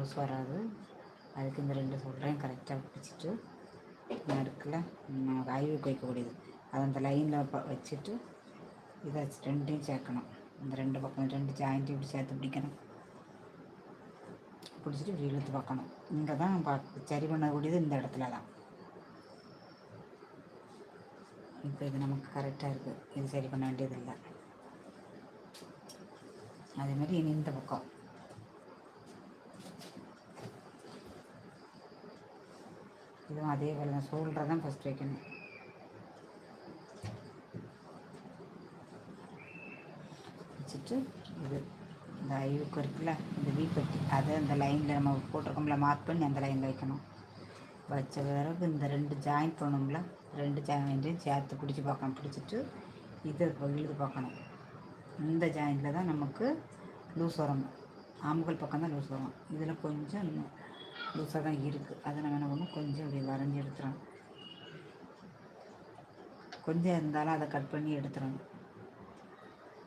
Loose வராது. அதுக்கு இந்த 2 சொல்கிறேன் கரெக்டாக பிடிச்சிட்டு நடுக்கில் ஐவுக்கு வைக்கக்கூடியது அதை அந்த லைனில் வச்சுட்டு இதை 2யும் சேர்க்கணும். இந்த 2 பக்கம் 2 ஜாயிண்ட்டு இப்படி சேர்த்து பிடிக்கணும். பிடிச்சிட்டு இப்படி இழுத்து பார்க்கணும். இங்கே தான் சரி பண்ணக்கூடியது இந்த இடத்துல தான். இப்போ இது நமக்கு கரெக்டாக இருக்குது. இது சரி பண்ண வேண்டியதில்லை. அதேமாதிரி இனி இந்த பக்கம் இதுவும் அதே வேலை தான். ஷோல்டரை தான் ஃபஸ்ட் வைக்கணும். வச்சுட்டு இது இந்த ஐவுக்கு இருக்குல்ல இந்த வீப்பட்டி அதை அந்த லைனில் நம்ம போட்டிருக்கோம்ல மார்க் பண்ணி அந்த லைனில் வைக்கணும். வச்ச பிறகு இந்த 2 ஜாயிண்ட் பண்ணோம்ல 2 ஜாயிண்ட்டையும் சேர்த்து பிடிச்சி பார்க்கணும். பிடிச்சிட்டு இதை இழுத்து பார்க்கணும். இந்த ஜாயிண்டில் தான் நமக்கு லூஸ் வரணும். ஆம்புகள் பக்கம் தான் லூஸ் வரும். இதில் கொஞ்சம் லூஸாக தான் இருக்குது. அதை நம்ம என்ன பண்ணணும், கொஞ்சம் இப்படி வரைஞ்சி எடுத்துடணும். கொஞ்சம் இருந்தாலும் அதை கட் பண்ணி எடுத்துடணும்.